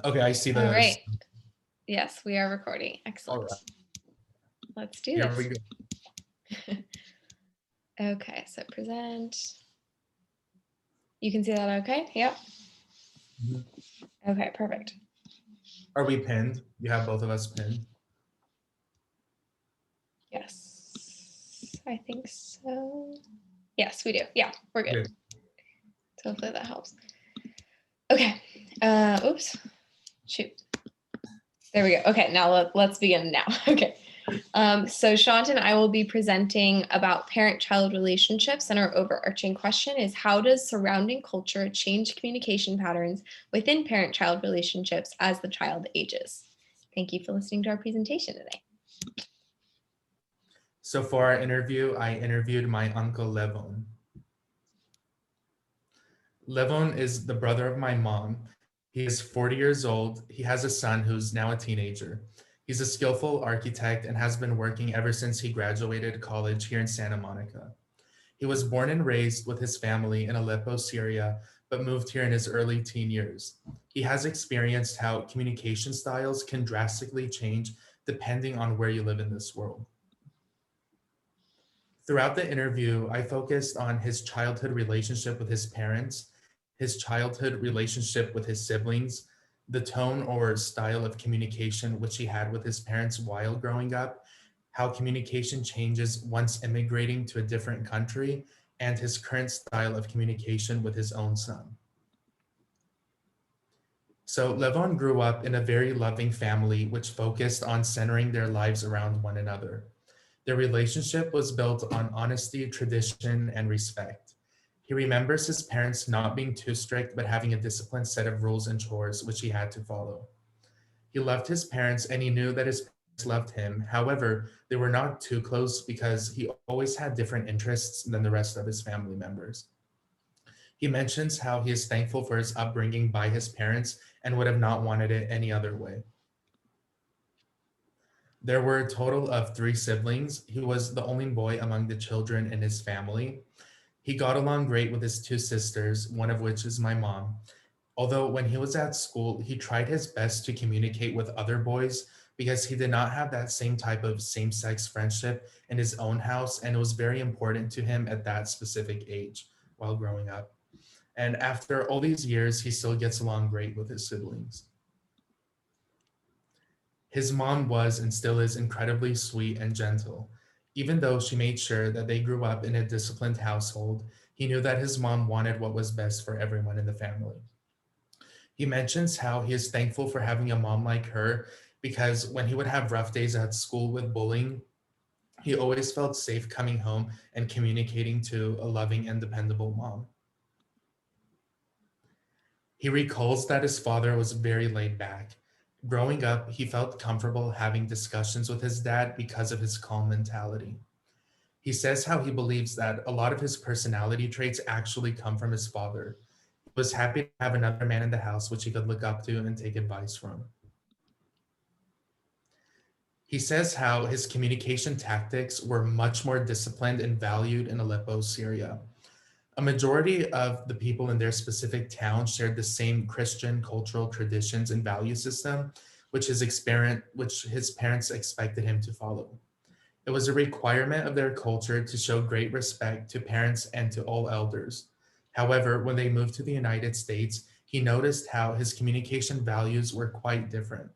Okay, I see All the. right. Yes, we are recording. All Excellent. right, Let's do here we this. go. Okay, so present. You can see that okay? Yep. Mhm. Okay, perfect. Are we pinned? You have both of us pinned. Yes, I think so. Yes, we do. Yeah, we're good. Good. So hopefully that helps. Okay. Oops. Shoot. There we go. Okay, now let's begin now. Okay. So Shaunt and I will be presenting about parent-child relationships, and our overarching question is, how does surrounding culture change communication patterns within parent-child relationships as the child ages? Thank you for listening to our presentation today. So for our interview, I interviewed my uncle Levon. Levon is the brother of my mom. He is 40 years old. He has a son who's now a teenager. He's a skillful architect and has been working ever since he graduated college here in Santa Monica. He was born and raised with his family in Aleppo, Syria, but moved here in his early teen years. He has experienced how communication styles can drastically change depending on where you live in this world. Throughout the interview, I focused on his childhood relationship with his parents, his childhood relationship with his siblings, the tone or style of communication which he had with his parents while growing up, how communication changes once immigrating to a different country, and his current style of communication with his own son. So, Levon grew up in a very loving family which focused on centering their lives around one another. Their relationship was built on honesty, tradition, and respect. He remembers his parents not being too strict, but having a disciplined set of rules and chores which he had to follow. He loved his parents and he knew that his parents loved him. However, they were not too close because he always had different interests than the rest of his family members. He mentions how he is thankful for his upbringing by his parents and would have not wanted it any other way. There were a total of three siblings. He was the only boy among the children in his family. He got along great with his two sisters, one of which is my mom. Although when he was at school, he tried his best to communicate with other boys because he did not have that same type of same sex friendship in his own house, and it was very important to him at that specific age while growing up. And after all these years, he still gets along great with his siblings. His mom was and still is incredibly sweet and gentle. Even though she made sure that they grew up in a disciplined household, he knew that his mom wanted what was best for everyone in the family. He mentions how he is thankful for having a mom like her because when he would have rough days at school with bullying, he always felt safe coming home and communicating to a loving and dependable mom. He recalls that his father was very laid back. Growing up, he felt comfortable having discussions with his dad because of his calm mentality. He says how he believes that a lot of his personality traits actually come from his father. He was happy to have another man in the house which he could look up to and take advice from. He says how his communication tactics were much more disciplined and valued in Aleppo, Syria. A majority of the people in their specific town shared the same Christian cultural traditions and value system, which his parents expected him to follow. It was a requirement of their culture to show great respect to parents and to all elders. However, when they moved to the United States, he noticed how his communication values were quite different.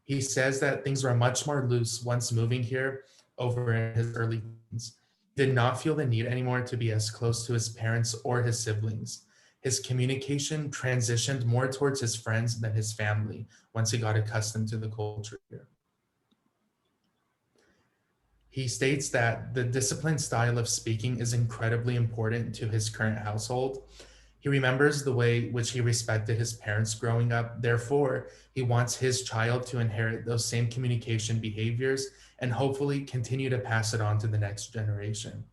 He says that things were much more loose once moving here over in his early teens. He did not feel the need anymore to be as close to his parents or his siblings. His communication transitioned more towards his friends than his family once he got accustomed to the culture here. He states that the disciplined style of speaking is incredibly important to his current household. He remembers the way which he respected his parents growing up. Therefore, he wants his child to inherit those same communication behaviors and hopefully continue to pass it on to the next generation.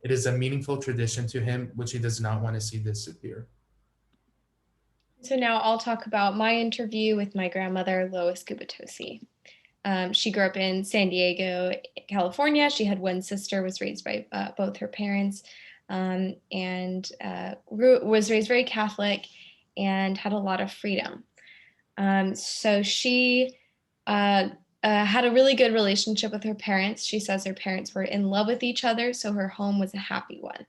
It is a meaningful tradition to him, which he does not want to see disappear. So now I'll talk about my interview with my grandmother, Lois Gubatosi. She grew up in San Diego, California. She had one sister, was raised by both her parents, and was raised very Catholic and had a lot of freedom. So she uh, had a really good relationship with her parents. She says her parents were in love with each other, so her home was a happy one.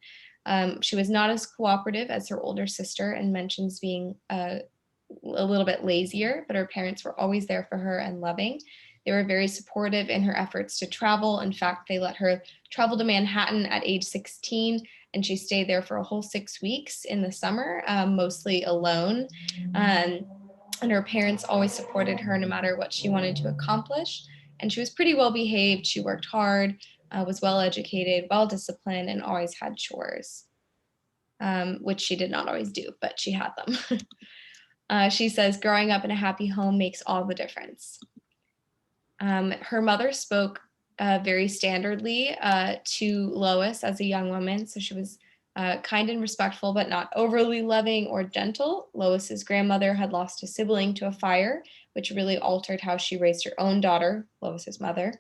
She was not as cooperative as her older sister and mentions being a little bit lazier, but her parents were always there for her and loving. They were very supportive in her efforts to travel. In fact, they let her travel to Manhattan at age 16, and she stayed there for a whole 6 weeks in the summer, mostly alone. Um, and her parents always supported her no matter what she wanted to accomplish. And she was pretty well behaved. She worked hard, was well educated, well disciplined, and always had chores, which she did not always do, but she had them. She says, growing up in a happy home makes all the difference. Her mother spoke very standardly to Lois as a young woman. So she was kind and respectful, but not overly loving or gentle. Lois's grandmother had lost a sibling to a fire, which really altered how she raised her own daughter, Lois's mother.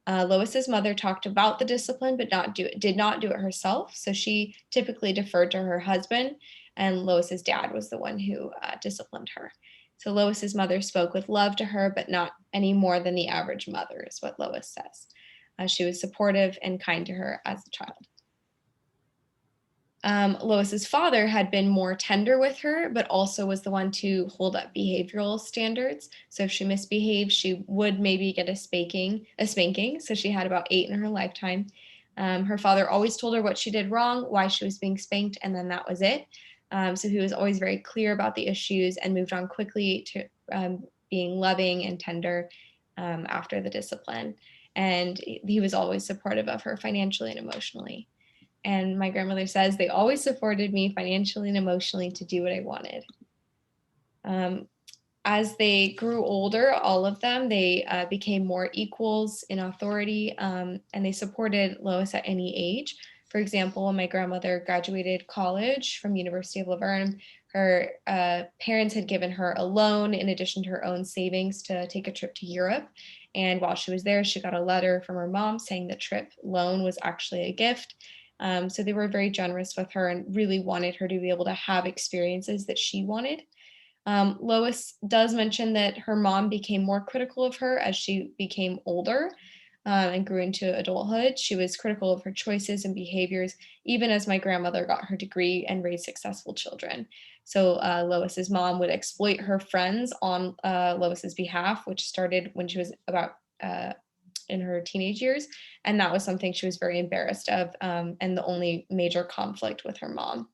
Lois's mother talked about the discipline, but did not do it herself. So she typically deferred to her husband, and Lois's dad was the one who disciplined her. So Lois's mother spoke with love to her, but not any more than the average mother, is what Lois says. She was supportive and kind to her as a child. Lois's father had been more tender with her, but also was the one to hold up behavioral standards. So if she misbehaved, she would maybe get a spanking. So she had about 8 in her lifetime. Her father always told her what she did wrong, why she was being spanked, and then that was it. So he was always very clear about the issues and moved on quickly to being loving and tender after the discipline. And he was always supportive of her financially and emotionally. And my grandmother says they always supported me financially and emotionally to do what I wanted. Um, as they grew older, all of them, they became more equals in authority, and they supported Lois at any age. For example, when my grandmother graduated college from University of Laverne, her parents had given her a loan in addition to her own savings to take a trip to Europe. And while she was there, she got a letter from her mom saying the trip loan was actually a gift. So they were very generous with her and really wanted her to be able to have experiences that she wanted. Lois does mention that her mom became more critical of her as she became older and grew into adulthood. She was critical of her choices and behaviors, even as my grandmother got her degree and raised successful children. So Lois's mom would exploit her friends on Lois's behalf, which started when she was about in her teenage years. And that was something she was very embarrassed of, and the only major conflict with her mom.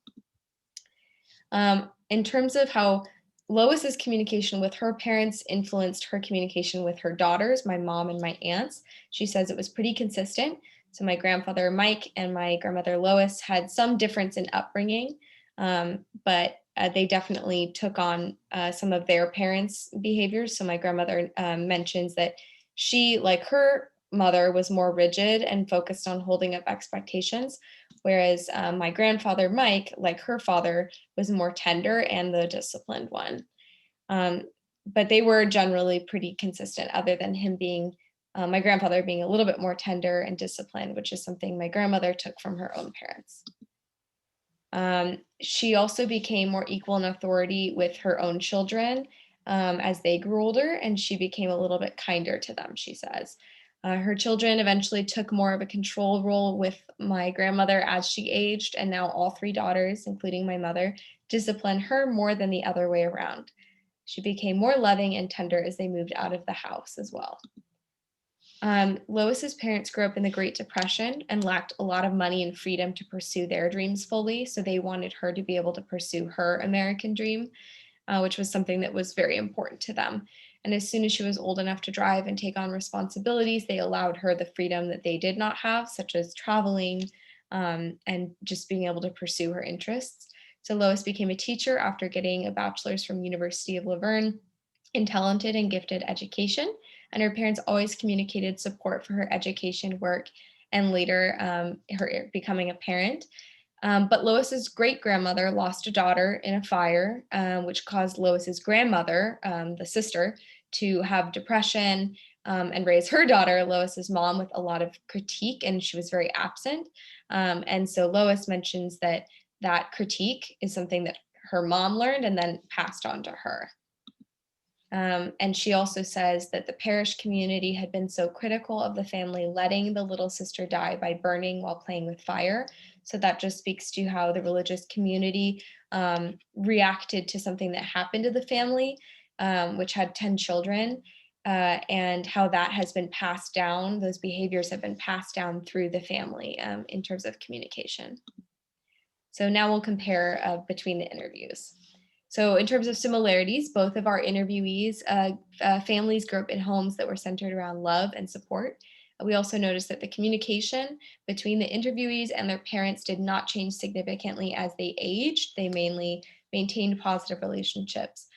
In terms of how Lois's communication with her parents influenced her communication with her daughters, my mom and my aunts, she says it was pretty consistent. So my grandfather Mike and my grandmother Lois had some difference in upbringing, but they definitely took on some of their parents' behaviors. So my grandmother mentions that she, like her mother, was more rigid and focused on holding up expectations, whereas my grandfather Mike, like her father, was more tender and the disciplined one. Um, but they were generally pretty consistent, other than him being my grandfather being a little bit more tender and disciplined, which is something my grandmother took from her own parents. She also became more equal in authority with her own children as they grew older, and she became a little bit kinder to them, she says. Her children eventually took more of a control role with my grandmother as she aged, and now all 3 daughters, including my mother, discipline her more than the other way around. She became more loving and tender as they moved out of the house as well. Lois's parents grew up in the Great Depression and lacked a lot of money and freedom to pursue their dreams fully. So they wanted her to be able to pursue her American dream, which was something that was very important to them. And as soon as she was old enough to drive and take on responsibilities, they allowed her the freedom that they did not have, such as traveling and just being able to pursue her interests. So Lois became a teacher after getting a bachelor's from University of Laverne in talented and gifted education. And her parents always communicated support for her education work and later her becoming a parent. But Lois's great grandmother lost a daughter in a fire, which caused Lois's grandmother, the sister, to have depression and raise her daughter, Lois's mom, with a lot of critique, and she was very absent. And so Lois mentions that that critique is something that her mom learned and then passed on to her. And she also says that the parish community had been so critical of the family letting the little sister die by burning while playing with fire. So that just speaks to how the religious community reacted to something that happened to the family, which had 10 children, and how that has been passed down. Those behaviors have been passed down through the family in terms of communication. So now we'll compare between the interviews. So in terms of similarities, both of our interviewees, families grew up in homes that were centered around love and support. We also noticed that the communication between the interviewees and their parents did not change significantly as they aged. They mainly maintained positive relationships.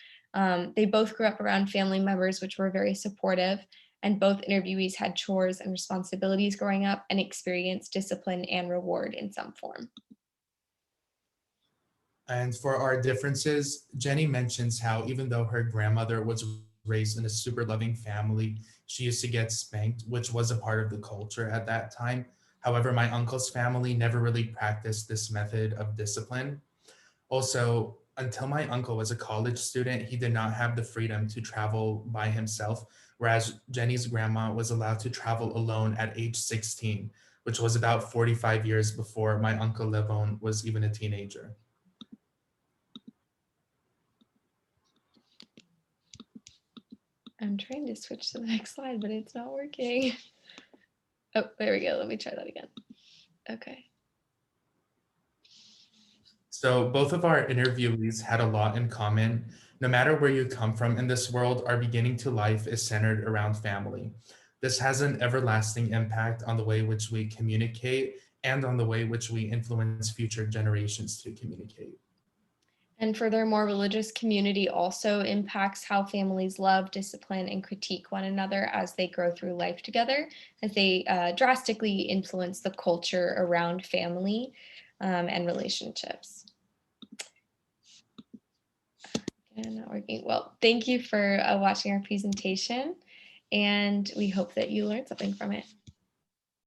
They both grew up around family members, which were very supportive, and both interviewees had chores and responsibilities growing up and experienced discipline and reward in some form. And for our differences, Jenny mentions how even though her grandmother was raised in a super loving family, she used to get spanked, which was a part of the culture at that time. However, my uncle's family never really practiced this method of discipline. Also, until my uncle was a college student, he did not have the freedom to travel by himself, whereas Jenny's grandma was allowed to travel alone at age 16, which was about 45 years before my uncle Levon was even a teenager. I'm trying to switch to the next slide, but it's not working. Oh, there we go. Let me try that again. Okay. So both of our interviewees had a lot in common. No matter where you come from in this world, our beginning to life is centered around family. This has an everlasting impact on the way which we communicate and on the way which we influence future generations to communicate. And furthermore, religious community also impacts how families love, discipline, and critique one another as they grow through life together, as they drastically influence the culture around family and relationships. And not working. Well, thank you for watching our presentation, and we hope that you learned something from it.